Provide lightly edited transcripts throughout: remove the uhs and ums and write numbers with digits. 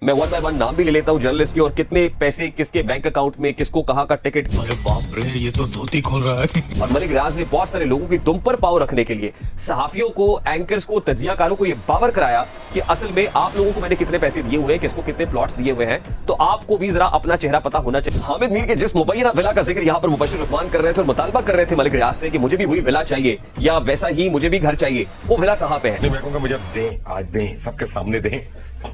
मैं one by one नाम भी ले लेता हूँ जर्नलिस्ट की और कितने पैसे किसके बैंक अकाउंट में किसको कहाँ का टिकट। अरे बाप रे, ये तो धोती खोल रहा है। और मलिक रियाज ने बहुत सारे लोगों की दुम पर पाव रखने के लिए सहाफियों को, एंकर्स को, तजियाकारों को ये बावर कराया कि असल में आप लोगों को मैंने कितने पैसे दिए हुए हैं, किसको कितने प्लॉट्स दिए हुए हैं, तो आपको भी जरा अपना चेहरा पता होना चाहिए। हामिद मीर के जिस मुबैना विला का जिक्र यहाँ पर मुबश्शिर रहमान कर रहे थे और मुतालबा कर रहे थे मलिक रियाज से कि मुझे भी वही विला चाहिए या वैसा ही मुझे भी घर चाहिए, वो विला कहाँ पे है? मैं कहूँगा मुझे दें, आज दें, सबके सामने दें।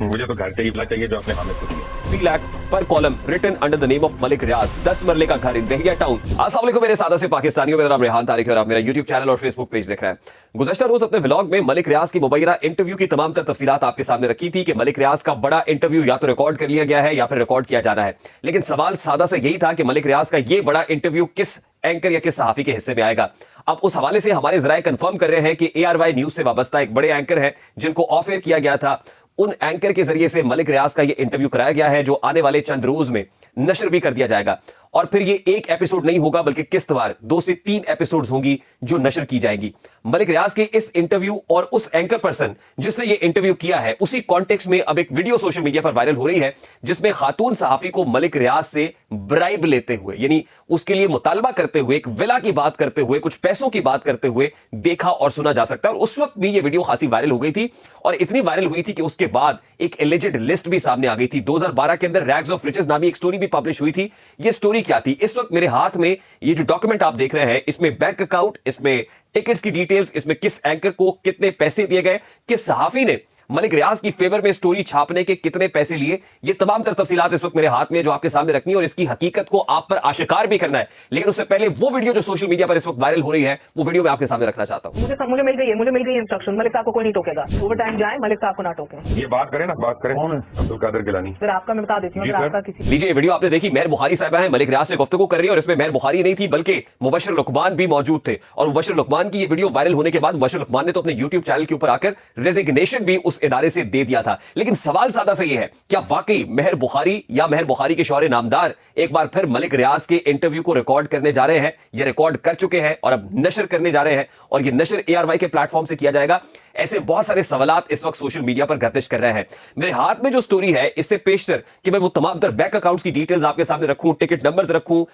मुझे तो घर चाहिए, विला चाहिए जो अपने हामिद को दिए। 3 लाख पर column written under the name of Malik Riaz, 10 मरले का घर इन बहरिया टाउन। अस्सलाम वालेकुम मेरे सादा से पाकिस्तानियों, मेरा नाम रेहान तारिक है और आप मेरा यूट्यूब चैनल और फेसबुक पेज देख रहे हैं। गुज़श्ता रोज अपने व्लॉग में मलिक रियाज की मुबैना इंटरव्यू की तमाम तर तफसीलात आपके सामने रखी थी कि मलिक रियाज का बड़ा इंटरव्यू या तो रिकॉर्ड कर लिया गया है या फिर रिकॉर्ड किया जाना है। लेकिन सवाल सादा से यही था कि मलिक रियाज का ये बड़ा इंटरव्यू किस एंकर या किस सहाफी के हिस्से में आएगा। अब उस हवाले से हमारे जराए कंफर्म कर रहे हैं कि ARY न्यूज से वाबस्ता एक बड़े एंकर है जिनको ऑफ एयर किया गया था, उन एंकर के जरिए से मलिक रियाज का ये इंटरव्यू कराया गया है जो आने वाले चंद रोज में नशर भी कर दिया जाएगा। और फिर ये एक एपिसोड नहीं होगा बल्कि किस्तवार 2 से 3 एपिसोड्स होंगी जो नशर की जाएगी। मलिक रियाज के इस इंटरव्यू और उस एंकर पर्सन जिसने ये इंटरव्यू किया है उसी कॉन्टेक्स्ट में अब एक वीडियो सोशल मीडिया पर वायरल हो रही है जिसमें खातून सहाफी को मलिक रियाज से ब्राइब लेते हुए, यानी उसके लिए मुतालबा करते हुए, एक विला की बात करते हुए, कुछ पैसों की बात करते हुए देखा और सुना जा सकता है। और उस वक्त भी ये वीडियो खासी वायरल हो गई थी और इतनी वायरल हुई थी कि उसके बाद एक एलिजेड लिस्ट भी सामने आ गई थी। 2012 के अंदर रैग्स ऑफ रिचेस नामी एक स्टोरी भी पब्लिश हुई थी। ये स्टोरी क्या थी? इस वक्त मेरे हाथ में ये जो डॉक्यूमेंट आप देख रहे हैं, इसमें बैंक अकाउंट, इसमें टिकट्स की डिटेल्स, इसमें किस एंकर को कितने पैसे दिए गए, किस सहाफी ने मलिक रियाज की फेवर में स्टोरी छापने के कितने पैसे लिए, ये तमाम तर तफसीलात इस वक्त मेरे हाथ में जो आपके सामने रखनी है और इसकी हकीकत को आप पर आशिकार भी करना है। लेकिन उससे पहले वो वीडियो जो सोशल मीडिया पर इस वक्त वायरल हो रही है वो वीडियो मैं आपके सामने रखना चाहता हूँ। मुझे मिल गई है इंस्ट्रक्शन, मलिक साहब को कोई नहीं टोकेगा। ओवर टाइम जाए, मलिक साहब को ना टोके। ये बात करें ना, बात करें। कौन है? अब्दुल कादिर गिलानी। फिर आपका मैं बता देती हूँ, आपका किसी। लीजिए वीडियो आपने देखी, मेहर बुखारी साहिबा है मलिक रियाज से गुफ्तगू कर रही है और इसमें मेहर बुखारी नहीं थी बल्कि मुबश्शिर लुकमान भी मौजूद थे। और मुबश्शिर लुकमान की ये वीडियो वायरल होने के बाद मुबश्शिर लुकमान ने तो अपने यूट्यूब चैनल के ऊपर आकर रेजिग्नेशन भी उस इदारे से दे दिया था। लेकिन सवाल सादा से यह है, क्या वाकई मेहर बुखारी या मेहर बुखारी के शौहरे नामदार एक बार फिर मलिक रियाज के इंटरव्यू को रिकॉर्ड करने जा रहे हैं, या रिकॉर्ड कर चुके हैं और अब नशर करने जा रहे हैं और यह नशर ARY के प्लेटफॉर्म से किया जाएगा? ऐसे बहुत सारे सवालात इस वक्त सोशल मीडिया पर गर्दिश कर रहे हैं। मेरे हाथ में जो स्टोरी है इससे पेशतर कि मैं वो तमाम तर बैंक अकाउंट्स की डिटेल्स आपके सामने रखूं, टिकट नंबर्स रखूं,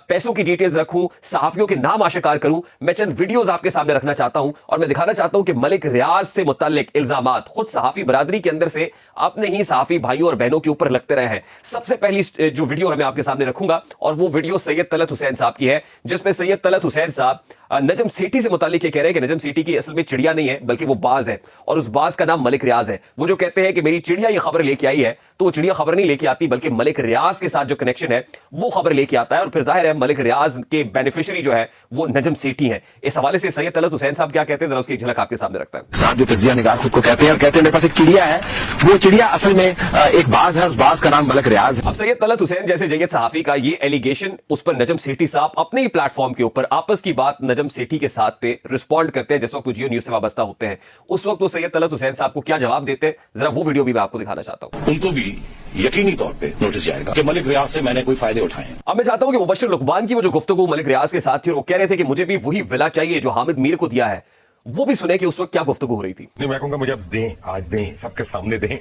पैसों की डिटेल्स रखूं, सहाफियों के नाम आशिकार करूं, मैं चंद वीडियोस आपके सामने रखना चाहता हूं और मैं दिखाना चाहता हूं कि मलिक रियाज से मुताल्लिक इल्जामात खुद सहाफी बरादरी के अंदर से अपने ही सहाफी भाइयों और बहनों के ऊपर लगते रहे हैं। सबसे पहली जो वीडियो है मैं आपके सामने रखूंगा और वो वीडियो सैयद तलत हुसैन साहब की है, जिसमें सैयद तलत हुसैन साहब नजम सेठी से मुताल्लिक ये कह रहे हैं कि नजम सेठी की असल में चिड़िया नहीं है बल्कि वो बाज है और उस बाज का नाम मलिक रियाज है। वो जो कहते हैं कि मेरी चिड़िया ये खबर लेके आई है, तो वो चिड़िया खबर नहीं लेके आती बल्कि मलिक रियाज के साथ जो कनेक्शन है वो खबर लेके आता है। और फिर जाहिर है मलिक रियाज के बेनिफिशियरी जो है वो नजम सेठी है। इस हवाले से सैयद तलत हुसैन साहब क्या कहते हैं, जरा उसकी झलक आपके सामने रखता है। साहब जो तजिया निगार खुद को कहते हैं और कहते हैं मेरे पास एक चिड़िया है, वो चिड़िया असल में एक बाज है, उस बाज का नाम मलिक रियाज है। अब सैयद तलत हुसैन जैसे जयद सहाफी का ये एलिगेशन उस पर नजम सेठी साहब अपने ही प्लेटफॉर्म के ऊपर आपस की बात नजम सेठी के साथ पे रिस्पॉन्ड करते हैं जिस वक्त जियो न्यूज से वाबस्ता होते हैं। उस वक्त वो सैयद तलत हुसैन साहब को क्या जवाब देते हैं, जरा वो वीडियो भी मैं आपको दिखाना चाहता हूं। उनको भी यकीनी तौर पे नोटिस जाएगा कि मलिक रियाज से मैंने कोई फायदे उठाए। अब मैं चाहता हूं कि मुबश्शिर लुकमान की वो जो गुफ्तगू मलिक रियाज के साथ थी, वो कह रहे थे कि मुझे भी वही विला चाहिए जो हामिद मीर को दिया है, वो भी सुने कि उस वक्त क्या गुफ्तगू हो रही थी। मैं कहूँगा मुझे दें, आज दें, सबके सामने दें।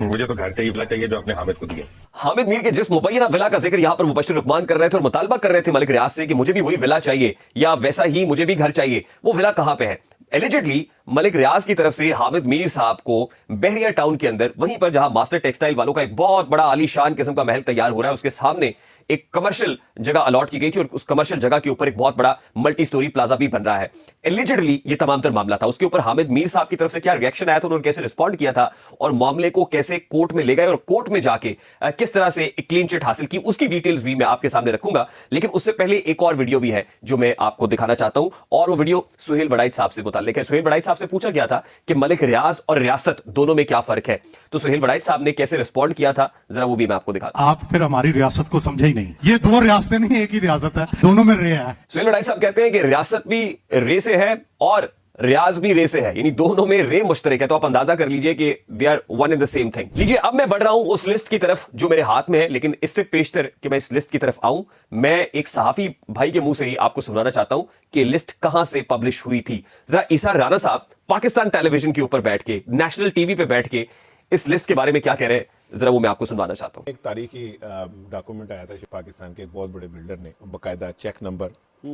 मुझे तो घर चाहिए, विला चाहिए जो अपने हामिद को दिए। हामिद मीर के जिस मुबैना विला का जिक्र यहां पर मुबश्शिर लुकमान कर रहे थे और मुतालबा कर रहे थे मलिक रियाज से कि मुझे भी वही विला चाहिए या वैसा ही मुझे भी घर चाहिए, वो विला कहां पे है? एलिजिडली मलिक रियाज की तरफ से हामिद मीर साहब को बहरिया टाउन के अंदर, वहीं पर जहां मास्टर टेक्सटाइल वालों का एक बहुत बड़ा आलीशान किस्म का महल तैयार हो रहा है, उसके सामने एक कमर्शियल जगह अलॉट की गई थी और उस कमर्शियल जगह के ऊपर एक बहुत बड़ा मल्टी स्टोरी प्लाजा भी बन रहा है। एलिजिडली ये तमाम तर मामला था। उसके ऊपर हामिद मीर साहब की तरफ से क्या रिएक्शन आया था, उन्होंने कैसे रिस्पॉन्ड किया था और मामले को कैसे कोर्ट में ले गए और कोर्ट में जाके किस तरह से एक क्लीन चिट हासिल की, उसकी डिटेल्स भी मैं आपके सामने रखूंगा। लेकिन उससे पहले एक और वीडियो भी है जो मैं आपको दिखाना चाहता हूं और वो वीडियो सुहेल वड़ाइच साहब से मुताल्लिक है। सुहेल वड़ाइच साहब से पूछा गया था कि मलिक रियाज और रियासत दोनों में क्या फर्क है, तो सुहेल वड़ाइच साहब ने कैसे रिस्पॉन्ड किया था, जरा वो भी मैं आपको दिखाता हूं। आप फिर हमारी रियासत को समझे ही नहीं। ये दो रियासतें नहीं, एक ही रियासत है, दोनों में रे है। सुहेल वड़ाइच साहब कहते हैं कि रियासत भी रे से है और रियाज भी रे से है, यानी दोनों में रे मुश्तरक है। तो आप अंदाजा कर लीजिए कि they are one in the same thing. लीजिए अब मैं बढ़ रहा हूं उस लिस्ट की तरफ जो मेरे हाथ में है, लेकिन इससे पेशतर कि मैं इस लिस्ट की तरफ आऊं, मैं एक सहाफी भाई के मुंह से ही आपको सुनाना चाहता हूं कि लिस्ट कहां से पब्लिश हुई थी। जरा ईसा राना साहब पाकिस्तान टेलीविजन के ऊपर बैठ के, नेशनल टीवी पे बैठ के इस लिस्ट के बारे में क्या कह रहे हैं, जरा वो मैं आपको सुनवाना चाहता हूँ। एक तारीखी डॉक्यूमेंट आया था पाकिस्तान के एक बहुत बड़े बिल्डर ने बकायदा चेक नंबर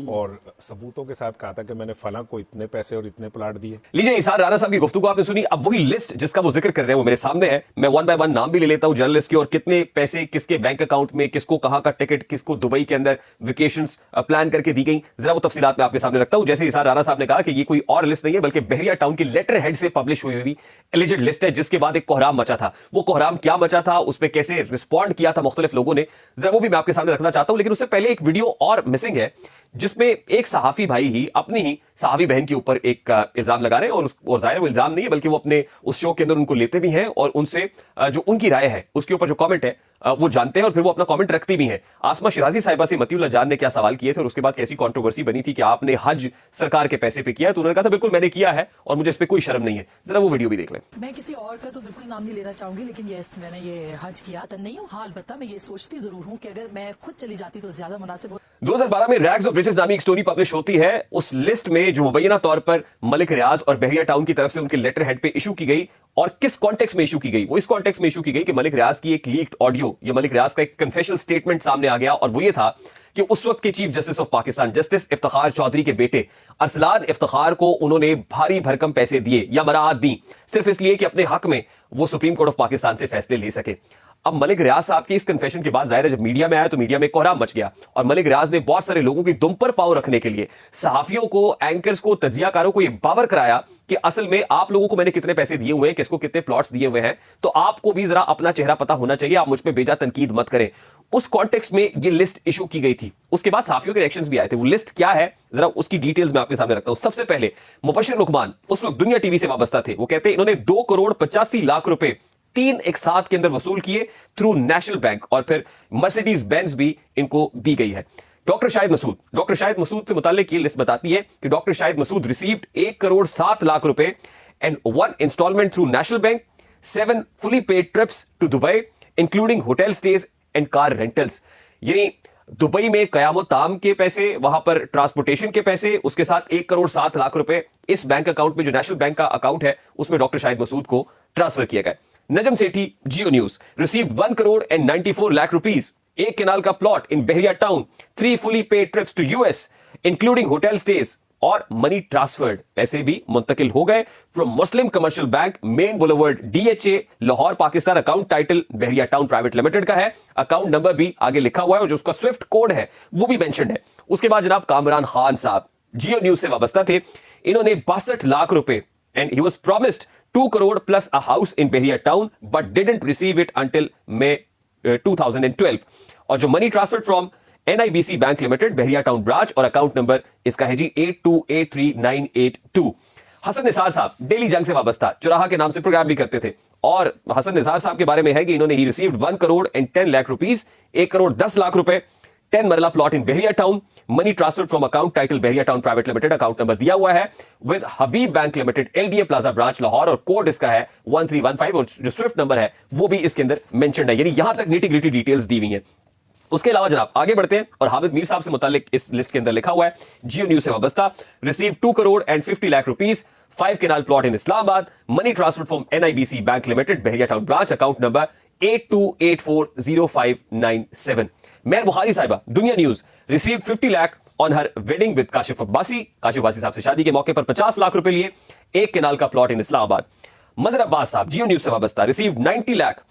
और सबूतों के साथ कहा था कि मैंने फलां को इतने पैसे और इतने प्लाट दिए। लीजिए, इसार राणा साहब की गुफ्तगू आपने सुनी। अब वही लिस्ट जिसका वो जिक्र कर रहे हैं वो मेरे सामने है। मैं वन बाय वन नाम भी ले लेता हूं जर्नलिस्ट के और कितने पैसे किसके बैंक अकाउंट में, किसको कहां का टिकट, किसको दुबई के अंदर वेकेशंस प्लान करके दी गई। जरा वो तफसीलात मैं आपके सामने रखता हूं। जैसे इसार राणा साहब ने कहा कि ये कोई और लिस्ट नहीं है बल्कि बहरिया टाउन की लेटर हेड से पब्लिश हुई हुई एलिजिड लिस्ट है, जिसके बाद एक कोहराम मचा था। वो कोहराम क्या मचा था, उस पर कैसे रिस्पॉन्ड किया था मुख्तलिफ लोगों ने, जरा वो भी मैं आपके सामने रखना चाहता हूं। लेकिन उससे पहले एक वीडियो और मिसिंग है जिसमें एक सहाफी भाई ही अपनी ही सहाफी बहन के ऊपर एक इल्जाम लगा रहे हैं और जाहिर वो इल्जाम नहीं है बल्कि वो अपने उस शो के अंदर उनको लेते भी हैं और उनसे जो उनकी राय है उसके ऊपर जो कमेंट है वो जानते हैं और फिर वो अपना कमेंट रखती भी हैं। आसमा शिराजी साहिबा से मतीउल्लाह जान ने क्या सवाल किए थे और उसके बाद कैसी कंट्रोवर्सी बनी थी कि आपने हज सरकार के पैसे पे किया है, तो उन्होंने कहा था बिल्कुल मैंने किया है और मुझे इस पे कोई शर्म नहीं है। जरा वो वीडियो भी देख लें। मैं किसी और का तो बिल्कुल नाम नहीं लेना चाहूंगी, लेकिन यस मैंने ये हज किया तो नहीं हूँ। हाँ अलबत्ता मैं ये सोचती जरूर हूँ कि अगर मैं खुद चली जाती तो ज्यादा मुनासिब हो। 2012 में रैग्स ऑफ रिचेस नामी एक स्टोरी पब्लिश होती है। उस लिस्ट में जो मुबैना तौर पर मलिक रियाज और बहरिया टाउन की तरफ से उनके लेटर हेड पे इशू की गई और किस कॉन्टेक्स्ट में इशू की गई, वो इस कॉन्टेक्स्ट में इशू की गई कि मलिक रियाज की एक लीक्ड ऑडियो या मलिक रियाज का एक कन्फेशनल स्टेटमेंट सामने आ गया और वो ये था कि उस वक्त के chief justice of Pakistan justice Iftikhar Chaudhry के बेटे अरसलान इफ्तिखार को उन्होंने भारी भरकम पैसे दिए या मराहत दी सिर्फ इसलिए कि अपने हक में वो सुप्रीम कोर्ट ऑफ पाकिस्तान से फैसले ले सके। अब मलिक रियाज साहब की इस कन्फेशन के बाद जाहिर है जब मीडिया में आया तो मीडिया में कोहराम मच गया और मलिक रियाज ने बहुत सारे लोगों की दुम पर पांव रखने के लिए सहाफियों को, एंकर्स को, तजियाकारों को यह बावर कराया कि असल में आप लोगों को मैंने कितने पैसे दिए हुए हैं, किसको कितने प्लॉट्स दिए हुए हैं, तो आपको भी जरा अपना चेहरा पता होना चाहिए, आप मुझ पे बेजा तनकीद मत करें। उस कॉन्टेक्स्ट में ये लिस्ट इशू की गई थी। उसके बाद सहाफियों के रिएक्शंस भी आए थे। वो लिस्ट क्या है जरा उसकी डिटेल्स मैं आपके सामने रखता हूं। सबसे पहले मुबशिर लुकमान उस वक्त दुनिया टीवी से वाबस्ता थे। वो कहते हैं इन्होंने 2,85,00,000 रुपए 3 एक साथ के अंदर वसूल किए थ्रू नेशनल बैंक और फिर मर्सिडीज बेंज भी इनको दी गई है। डॉक्टर शाहिद मसूद से मुताल्लिक ये लिस्ट बताती है कि डॉक्टर शाहिद मसूद रिसीव्ड 1,07,00,000 रुपए and 1 instalment through national bank, 7 fully paid trips to Dubai including hotel stays and car rentals. यानी दुबई में कयामत ताम के पैसे, वहां पर ट्रांसपोर्टेशन के पैसे, उसके साथ 1,07,00,000 रुपए इस बैंक अकाउंट में जो नेशनल बैंक का अकाउंट है उसमें डॉक्टर शाहिद मसूद को ट्रांसफर किया गया। Najam Sethi Geo news received 1,94,00,000 rupees, 1 kanal का plot in Bahria town, 3 fully paid trips to US including hotel stays और मनी ट्रांसफर्ड पैसे भी मुंतकिल हो गए from Muslim commercial bank, main boulevard, DHA, Lahore Pakistan. Account title Bahria town private limited का है। अकाउंट नंबर भी आगे लिखा हुआ है और जो उसका स्विफ्ट कोड है वो भी मेंशन्ड है। उसके बाद जनाब कामरान खान साहब जियो न्यूज से वाबस्ता थे। इन्होंने 62 लाख रुपए and he was promised 2 crore plus a house in Bahria town but didn't receive it until May 2012। और जो money transfer from NIBC bank limited Bahria Town branch और अकाउंट नंबर इसका है जी 82839882। हसन निसार साहब डेली जंग से वाबस्ता, चौराहा के नाम से प्रोग्राम भी करते थे और हसन निसार साहब के बारे में है कि इन्होंने he received 1 crore and 10 lakh rupees, 1,10,00,000 रुपए, 10 marla plot in Bahria town, money transfer from account title Bahria town private limited, account number दिया हुआ है with Habib bank limited, LDA plaza branch Lahore और कोड इसका है 1315 और जो स्विफ्ट नंबर है वो भी इसके अंदर मेंशन्ड है। यानी यहां तक नीटी ग्रिटी डिटेल्स दी हुई हैं। उसके अलावा जनाब आगे बढ़ते हैं और हामिद मीर साहब से मुतालिक इस लिस्ट के अंदर लिखा हुआ है जियो न्यूज से वाबस्ता, receive 2 crore and 50 lakh rupees, 5 kanal plot in Islamabad, money transfer from NIBC bank limited Bahria Town branch, account number 82840597। Mehar Bukhari साहिबा Dunya News receive 50 lakh on her wedding with Kashif Abbasi साहब से शादी के मौके पर 50 लाख रुपए लिए, 1 केनाल का प्लॉट इन इस्लामाबाद। मजहर अब्बास साहब जियो न्यूज से वाबस्ता, receive 90 lakh,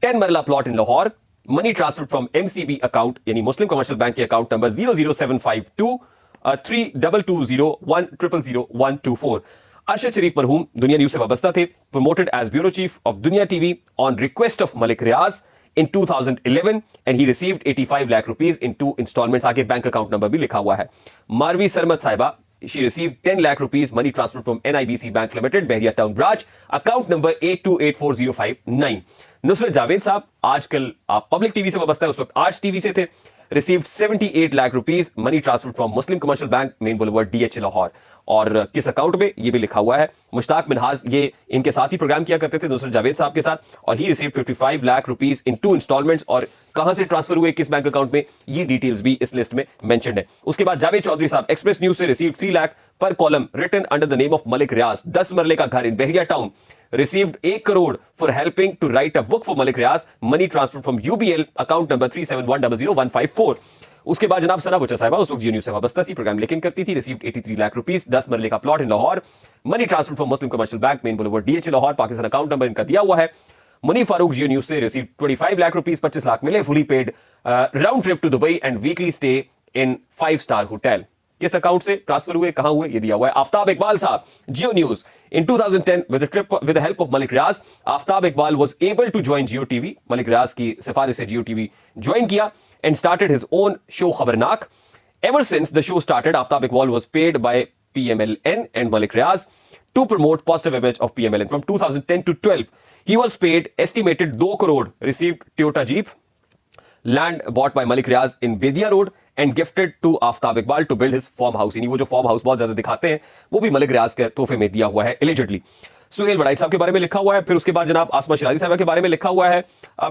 10 marla plot in Lahore, money transfer from MCB account यानी मुस्लिम कमर्शियल बैंक के अकाउंट नंबर 00752 3201000124। अरशद शरीफ मरहूम दुनिया न्यूज से वाबस्ता थे, promoted as bureau chief of Dunya TV on request of Malik Riaz in 2011 and he received 85 lakh rupees in 2 installments। आगे बैंक अकाउंट नंबर भी लिखा हुआ है। मारवी सरमत साहिबा she received 10 lakh rupees money transfer from NIBC Bank Limited Bahria Town branch, account number 82840599। Nusrat Javed साहब आजकल आप public TV से वाबस्ता है, उस वक्त आज टीवी से थे, received 78 lakh rupees money transfer from Muslim Commercial Bank, main boulevard, DHA Lahore. और किस अकाउंट में ये भी लिखा हुआ है। मुश्ताक मिनहाज ये इनके साथ ही प्रोग्राम किया करते थे नुसरत जावेद साहब के साथ, और ही received 55 lakh rupees in 2 instalments, और कहां से ट्रांसफर हुए किस बैंक अकाउंट में ये डिटेल्स भी इस लिस्ट में मेंशन्ड है। उसके बाद जावेद चौधरी साहब एक्सप्रेस न्यूज से रिसीव्ड 3 लाख पर column written under the name of Malik Riaz, 10 मरले का घर in Bahria Town, received 1 crore for helping to write a book for Malik Riaz, money transfer from UBL account number 37100154। उसके बाद जनाब सना बुच्चा साहिबा उस वक्त जियो न्यूज से वाबस्ता थी, प्रोग्राम लेकिन करती थी, रिसीव्ड 83 लाख रुपीस, 10 मरले का plot in Lahore, money transfer from Muslim commercial bank main boulevard DH Lahore, Pakistan account number इनका दिया हुआ है। मुनी फारूक जियो न्यूज से रिसीव्ड 25 लाख रुपीस, 25 लाख मिले, fully paid round trip to Dubai and weekly stay in 5-star hotel. किस अकाउंट से ट्रांसफर हुए, कहां हुए, ये दिया हुआ है। आफ्ताब इकबाल साहब Geo News in 2010 with the help of Malik Riaz, Aftab Iqbal was able to join Jio TV, Malik Riaz की सिफारिश से Jio TV ज्वाइन किया and started his own show Khabarnaak. Ever since the show started, Aftab Iqbal was paid by PMLN and Malik Riaz to promote positive image of PMLN. From 2010 to 12 he was paid estimated 2 crore, received Toyota Jeep, land bought by Malik Riaz in Bedia Road and gifted to Aftab Iqbal to build his farm house। यानी वो जो farm house बहुत ज्यादा दिखाते हैं वो भी मलिक रियाज के तोहफे में दिया हुआ है एलिजिडली। सुहेल बड़ाई साहब के बारे में लिखा हुआ है, फिर उसके बाद जनाब आसमा शिराजी साहब के बारे में लिखा हुआ है,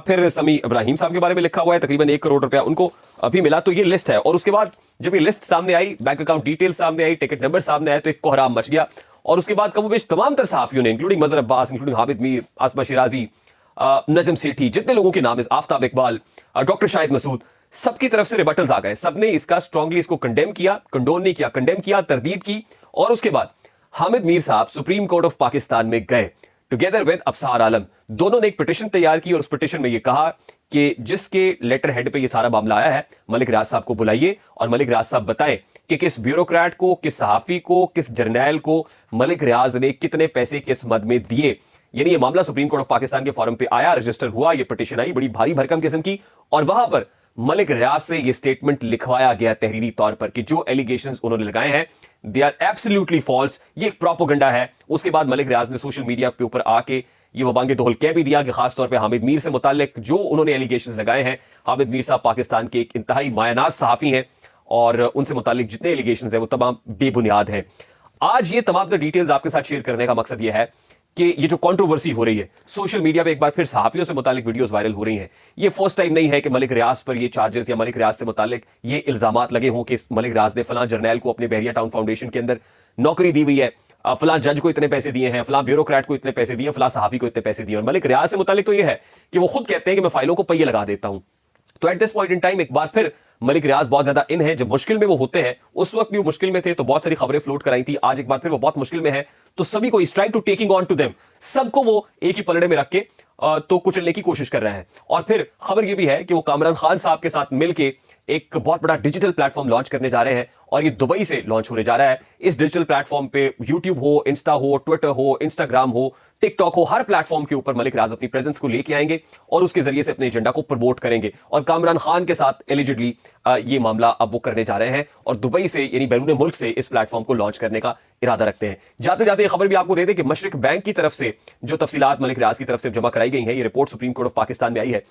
फिर समी इब्राहिम साहब के बारे में लिखा हुआ है, तकरीबन 1 करोड़ रुपया उनको अभी मिला। तो ये लिस्ट है, और उसके बाद जब ये लिस्ट सामने आई, बैंक अकाउंट डिटेल सामने आई, टिकट नंबर सामने आया, तो एक कोहराम मच गया। और उसके बाद कमोबेश तमाम तर सहाफियों ने, इंक्लूडिंग मजहर अब्बास, इंक्लूडिंग हामिद मीर, आसमा शिराजी, नजम सेठी, जितने लोगों के नाम है, आफ्ताब इकबाल, डॉक्टर शाहिद मसूद, सबकी तरफ से रिबटल्स आ गए। सबने इसका स्ट्रांगली इसको कंडेम किया, कंडोन नहीं किया, कंडेम किया, तरदीद की। और उसके बाद हामिद मीर साहब सुप्रीम कोर्ट ऑफ पाकिस्तान में गए टुगेदर विद अफसार आलम। दोनों ने एक पिटिशन तैयार की और उस पिटिशन में यह कहा कि जिसके लेटर हेड पे ये सारा मामला आया है, मलिक रियाज साहब को बुलाइए और मलिक रियाज साहब बताएं कि किस ब्यूरोक्रेट को, किस सहाफी को, किस जर्नैल को मलिक रियाज ने कितने पैसे किस मद में दिए। यानी ये मामला सुप्रीम कोर्ट ऑफ पाकिस्तान के फॉरम पे आया, रजिस्टर हुआ, ये पिटिशन आई बड़ी भारी भरकम किस्म की, और वहां पर मलिक रियाज से ये स्टेटमेंट लिखवाया गया तहरीरी तौर पर कि जो एलिगेशंस उन्होंने लगाए हैं दे आर एब्सोल्युटली फॉल्स, ये एक प्रोपेगेंडा है। उसके बाद मलिक रियाज ने सोशल मीडिया के ऊपर आके ये वबांगे दोहल कह भी दिया कि खासतौर पर हामिद मीर से मुतालिक जो उन्होंने एलिगेशंस लगाए हैं, हामिद मीर साहब पाकिस्तान के एक इंतहाई मायनाज सहाफी हैं और उनसे मुतालिक जितने एलिगेशंस हैं वो तमाम बेबुनियाद हैं। आज ये तमाम डिटेल्स आपके साथ शेयर करने का मकसद ये है कि ये जो कंट्रोवर्सी हो रही है सोशल मीडिया पे, एक बार फिर सहाफियों से मुतालिक वीडियोस वायरल हो रही हैं। ये फर्स्ट टाइम नहीं है कि मलिक रियाज पर ये चार्जेस या मलिक रियाज से मुतालिक ये इल्जामात लगे हों कि मलिक रियाज ने फलां जर्नैल को अपने बहरिया टाउन फाउंडेशन के अंदर नौकरी दी हुई है, फलां जज को इतने पैसे दिए हैं, फलां ब्यूरोक्रेट को इतने पैसे दिए, फलां सहाफी को इतने पैसे दिए। और मलिक रियाज से मुतालिक तो ये है कि वो खुद कहते हैं कि मैं फाइलों को पहिए लगा देता हूं। तो at this point in time एक बार फिर मलिक रियाज बहुत ज्यादा इन है। जब मुश्किल में वो होते हैं, उस वक्त भी वो मुश्किल में थे तो बहुत सारी खबरें फ्लोट कराई थी। आज एक बार फिर वो बहुत मुश्किल में है तो सभी को is trying to taking on to them, सबको वो एक ही पलड़े में रख के तो कुचलने की कोशिश कर रहे हैं। और फिर खबर ये भी है कि वो कामरान खान साहब के साथ मिलके एक बहुत बड़ा डिजिटल प्लेटफॉर्म लॉन्च करने जा रहे हैं और ये दुबई से लॉन्च होने जा रहा है। इस डिजिटल प्लेटफॉर्म पे यूट्यूब हो, इंस्टा हो, ट्विटर हो, इंस्टाग्राम हो, टिकटॉक हो, हर प्लेटफॉर्म के ऊपर मलिक रियाज अपनी प्रेजेंस को लेके आएंगे और उसके जरिए से अपने एजेंडा को प्रमोट करेंगे। और कामरान खान के साथ एलिजिडली ये मामला अब वो करने जा रहे हैं और दुबई से यानी बैरून मुल्क से इस प्लेटफॉर्म को लॉन्च करने का इरादा रखते हैं। जाते जाते खबर भी आपको दे दें कि मशरिक बैंक की तरफ से जो तफसीलात मलिक रियाज की तरफ से जमा कराई गई हैं, ये report supreme court of Pakistan में आई है।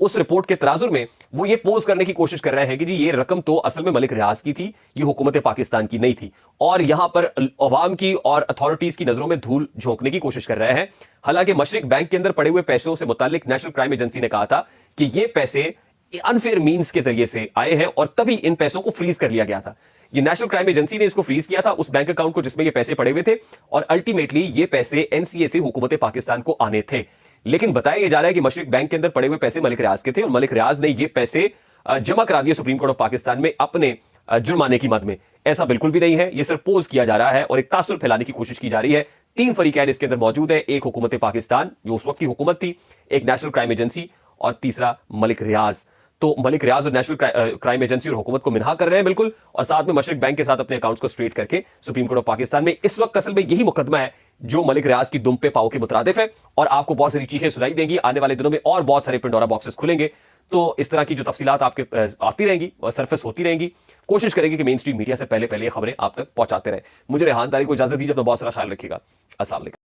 उस रिपोर्ट के तराजुर में वो ये पोज करने की कोशिश कर रहे हैं कि जी ये रकम तो असल में मलिक रियाज की थी, ये हुकूमत पाकिस्तान की नहीं थी, और यहां पर अवाम की और अथॉरिटीज की नजरों में धूल झोंकने की कोशिश कर रहे हैं। हालांकि मशरिक बैंक के अंदर पड़े हुए पैसों से मुतालिक नेशनल क्राइम एजेंसी ने कहा था कि ये पैसे अनफेयर मीन्स के जरिए से आए हैं और तभी इन पैसों को फ्रीज कर लिया गया था। ये नेशनल क्राइम एजेंसी ने इसको फ्रीज किया था उस बैंक अकाउंट को जिसमें ये पैसे पड़े हुए थे, और अल्टीमेटली ये पैसे एनसीए से हुकूमत पाकिस्तान को आने थे। लेकिन बताया जा रहा है कि मशरिक बैंक के अंदर पड़े हुए पैसे मलिक रियाज के थे और मलिक रियाज ने ये पैसे जमा करा दिए सुप्रीम कोर्ट ऑफ पाकिस्तान में अपने जुर्माने की मद में। ऐसा बिल्कुल भी नहीं है, ये सिर्फ पोज किया जा रहा है और एक तासुर फैलाने की कोशिश की जा रही है। 3 फरीकैन इसके अंदर मौजूद है, एक हुकूमत पाकिस्तान जो उस वक्त की हुकूमत थी, एक नेशनल क्राइम एजेंसी और तीसरा मलिक रियाज। तो मलिक रियाज और नेशनल क्राइम एजेंसी और हुकूमत को मिन्हा कर रहे हैं बिल्कुल, और साथ में मशरिक बैंक के साथ अपने अकाउंट्स को स्ट्रेट करके सुप्रीम कोर्ट ऑफ पाकिस्तान में इस वक्त असल में यही मुकदमा है जो मलिक रियाज की दुम पे पाव के मुतरादिफ है। और आपको बहुत सारी चीजें सुनाई देंगी आने वाले दिनों में और बहुत सारे पेंडोरा बॉक्सेस खुलेंगे। तो इस तरह की जो तफसीलात आपके आती रहेंगी और सरफेस होती रहेंगी, कोशिश करेंगे कि मेन स्ट्रीम मीडिया से पहले पहले ये खबरें आप तक पहुंचाते रहे। मुझे रेहान तारी को इजाजत दीजिए, अपना बहुत सारा ख्याल रखिएगा। अस्सलाम वालेकुम।